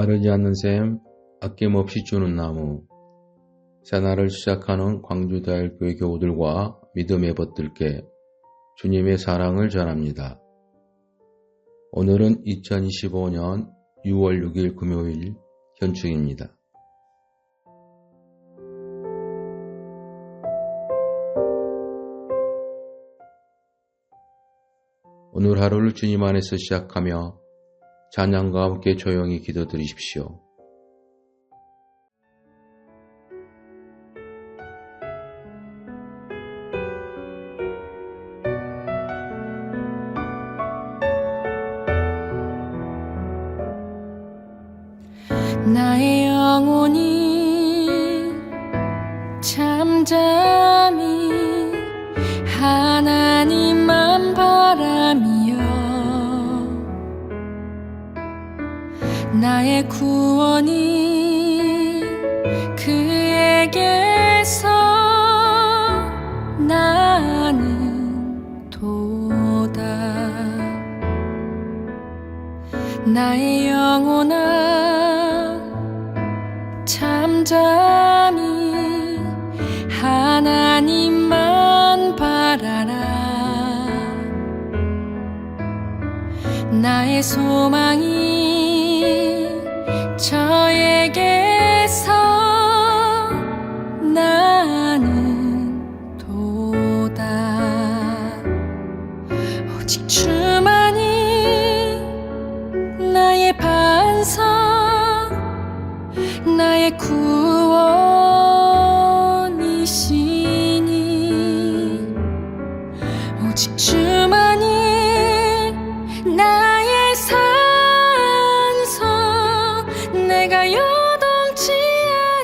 마르지 않는 샘, 아낌없이 주는 나무. 새날을 시작하는 광주대학교의 교우들과 믿음의 벗들께 주님의 사랑을 전합니다. 오늘은 2025년 6월 6일 금요일 현충입니다. 오늘 하루를 주님 안에서 시작하며 찬양과 함께 조용히 기도드리십시오. 나의 영혼이 잠잠히 하나님만 바라며 나의 구원이 그에게서 나는 도다. 나의 영혼아 잠잠히 하나님만 바라라. 나의 소망이 저에게서 나는 도다. 오직 주만이 나의 반석, 나의 구원이시니 오직 주만이 나의 산성, 내가 요동치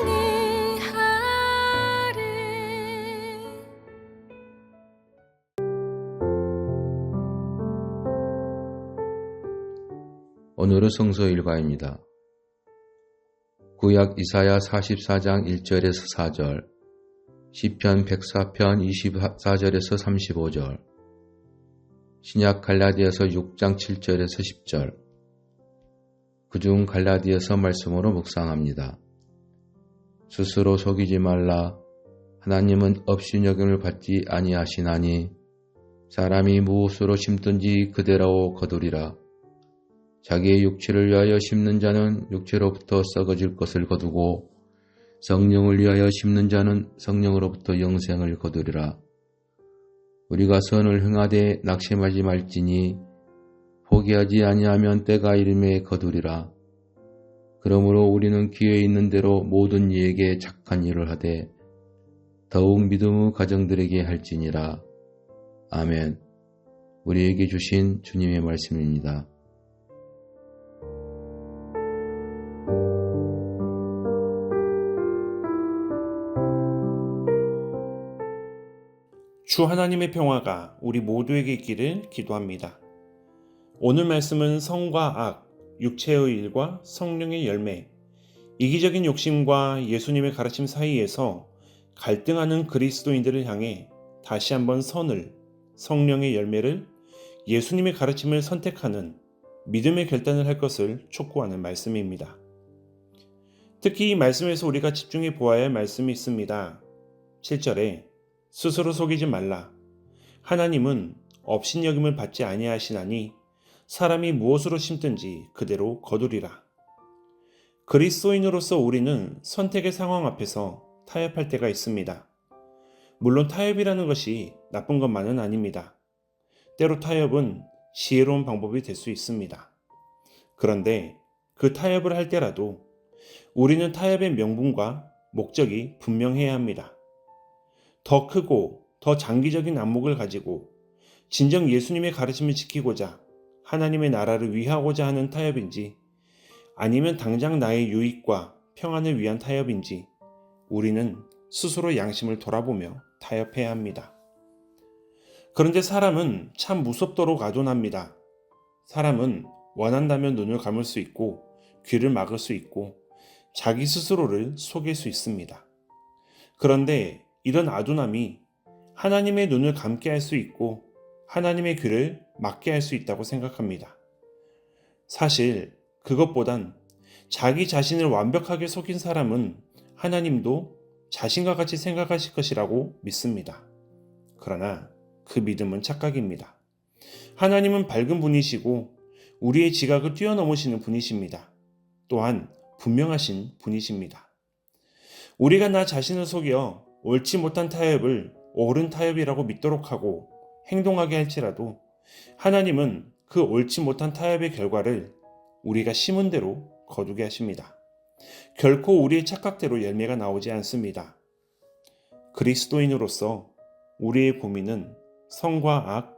아니하리. 오늘은 성서 일과입니다. 구약 이사야 44장 1절에서 4절, 시편 104편 24절에서 35절, 신약 갈라디아서 6장 7절에서 10절, 그중 갈라디아서 말씀으로 묵상합니다. 스스로 속이지 말라. 하나님은 업신여김을 받지 아니하시나니 사람이 무엇으로 심든지 그대로 거두리라. 자기의 육체를 위하여 심는 자는 육체로부터 썩어질 것을 거두고 성령을 위하여 심는 자는 성령으로부터 영생을 거두리라. 우리가 선을 행하되 낙심하지 말지니 포기하지 아니하면 때가 이름에 거두리라. 그러므로 우리는 기회 있는 대로 모든 이에게 착한 일을 하되 더욱 믿음의 가정들에게 할지니라. 아멘. 우리에게 주신 주님의 말씀입니다. 주 하나님의 평화가 우리 모두에게 있기를 기도합니다. 오늘 말씀은 성과 악, 육체의 일과 성령의 열매, 이기적인 욕심과 예수님의 가르침 사이에서 갈등하는 그리스도인들을 향해 다시 한번 선을, 성령의 열매를, 예수님의 가르침을 선택하는 믿음의 결단을 할 것을 촉구하는 말씀입니다. 특히 이 말씀에서 우리가 집중해 보아야 할 말씀이 있습니다. 7절에 스스로 속이지 말라. 하나님은 업신여김을 받지 아니하시나니 사람이 무엇으로 심든지 그대로 거두리라. 그리스도인으로서 우리는 선택의 상황 앞에서 타협할 때가 있습니다. 물론 타협이라는 것이 나쁜 것만은 아닙니다. 때로 타협은 지혜로운 방법이 될 수 있습니다. 그런데 그 타협을 할 때라도 우리는 타협의 명분과 목적이 분명해야 합니다. 더 크고 더 장기적인 안목을 가지고 진정 예수님의 가르침을 지키고자 하나님의 나라를 위하고자 하는 타협인지 아니면 당장 나의 유익과 평안을 위한 타협인지 우리는 스스로 양심을 돌아보며 타협해야 합니다. 그런데 사람은 참 무섭도록 아둔합니다. 사람은 원한다면 눈을 감을 수 있고 귀를 막을 수 있고 자기 스스로를 속일 수 있습니다. 그런데 이런 아둔함이 하나님의 눈을 감게 할 수 있고 하나님의 귀를 막게 할 수 있다고 생각합니다. 사실 그것보단 자기 자신을 완벽하게 속인 사람은 하나님도 자신과 같이 생각하실 것이라고 믿습니다. 그러나 그 믿음은 착각입니다. 하나님은 밝은 분이시고 우리의 지각을 뛰어넘으시는 분이십니다. 또한 분명하신 분이십니다. 우리가 나 자신을 속여 옳지 못한 타협을 옳은 타협이라고 믿도록 하고 행동하게 할지라도 하나님은 그 옳지 못한 타협의 결과를 우리가 심은 대로 거두게 하십니다. 결코 우리의 착각대로 열매가 나오지 않습니다. 그리스도인으로서 우리의 고민은 선과 악,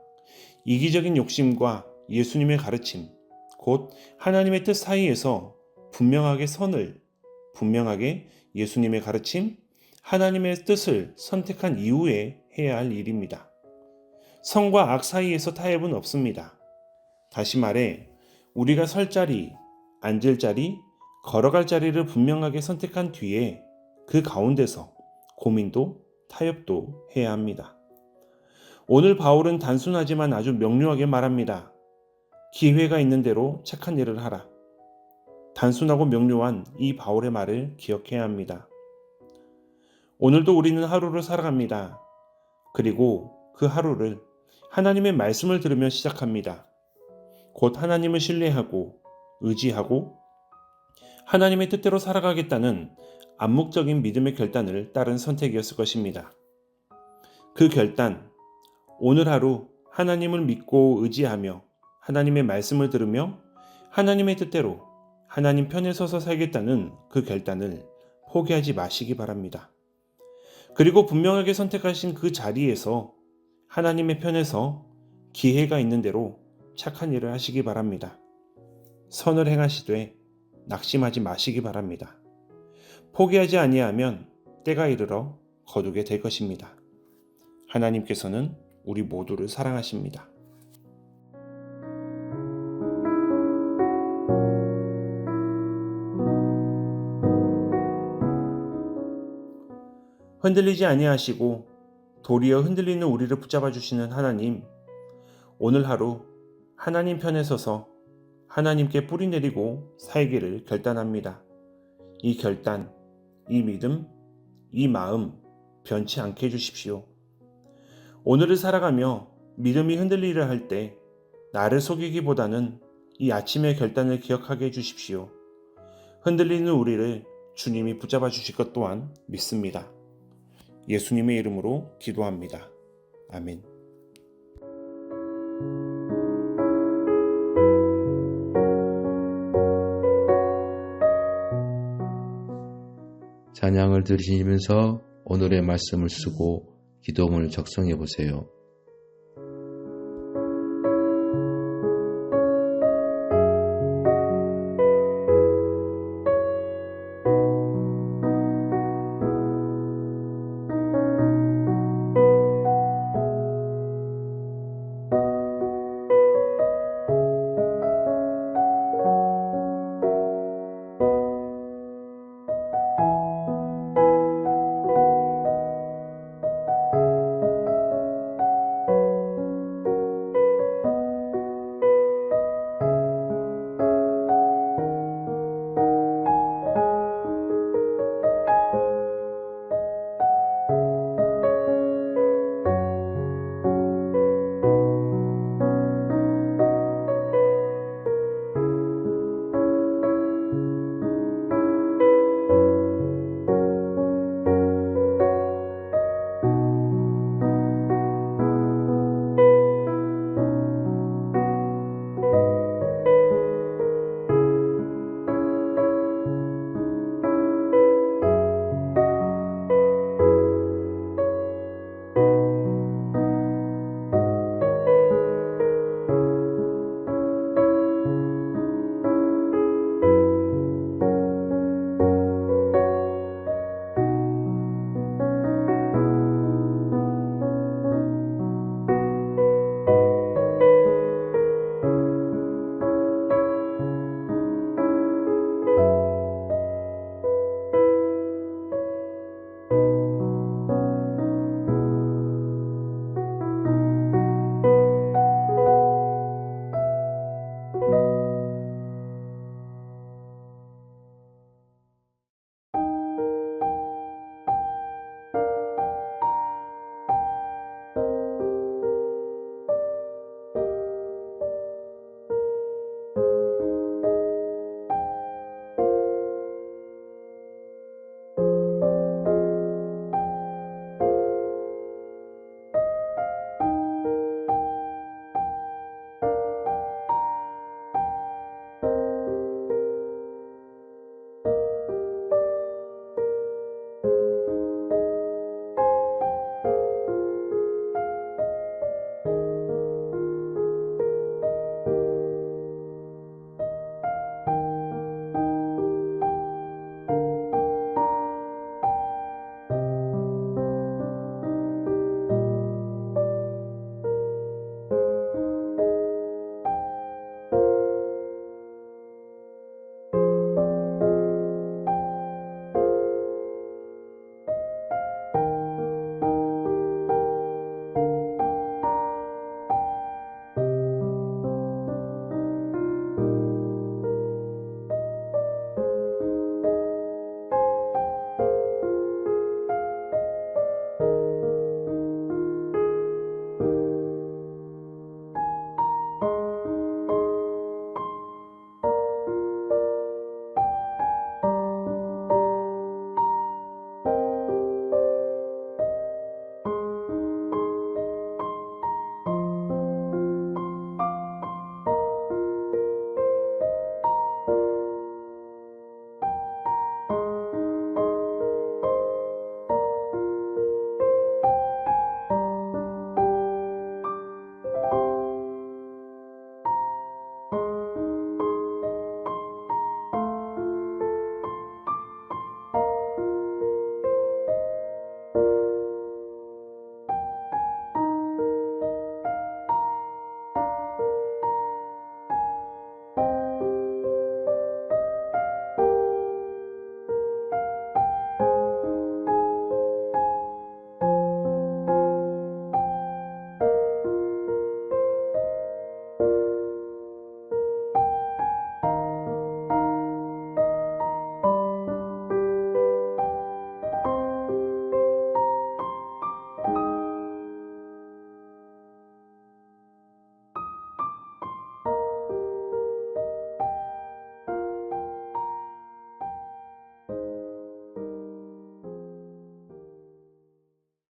이기적인 욕심과 예수님의 가르침, 곧 하나님의 뜻 사이에서 분명하게 선을, 분명하게 예수님의 가르침, 하나님의 뜻을 선택한 이후에 해야 할 일입니다. 선과 악 사이에서 타협은 없습니다. 다시 말해 우리가 설 자리, 앉을 자리, 걸어갈 자리를 분명하게 선택한 뒤에 그 가운데서 고민도 타협도 해야 합니다. 오늘 바울은 단순하지만 아주 명료하게 말합니다. 기회가 있는 대로 착한 일을 하라. 단순하고 명료한 이 바울의 말을 기억해야 합니다. 오늘도 우리는 하루를 살아갑니다. 그리고 그 하루를 하나님의 말씀을 들으며 시작합니다. 곧 하나님을 신뢰하고 의지하고 하나님의 뜻대로 살아가겠다는 암묵적인 믿음의 결단을 따른 선택이었을 것입니다. 그 결단, 오늘 하루 하나님을 믿고 의지하며 하나님의 말씀을 들으며 하나님의 뜻대로 하나님 편에 서서 살겠다는 그 결단을 포기하지 마시기 바랍니다. 그리고 분명하게 선택하신 그 자리에서 하나님의 편에서 기회가 있는 대로 착한 일을 하시기 바랍니다. 선을 행하시되 낙심하지 마시기 바랍니다. 포기하지 아니하면 때가 이르러 거두게 될 것입니다. 하나님께서는 우리 모두를 사랑하십니다. 흔들리지 아니하시고 도리어 흔들리는 우리를 붙잡아 주시는 하나님, 오늘 하루 하나님 편에 서서 하나님께 뿌리 내리고 살기를 결단합니다. 이 결단, 이 믿음, 이 마음 변치 않게 해주십시오. 오늘을 살아가며 믿음이 흔들리려 할 때 나를 속이기보다는 이 아침의 결단을 기억하게 해주십시오. 흔들리는 우리를 주님이 붙잡아 주실 것 또한 믿습니다. 예수님의 이름으로 기도합니다. 아멘. 찬양을 들으시면서 오늘의 말씀을 쓰고 기도문을 작성해 보세요.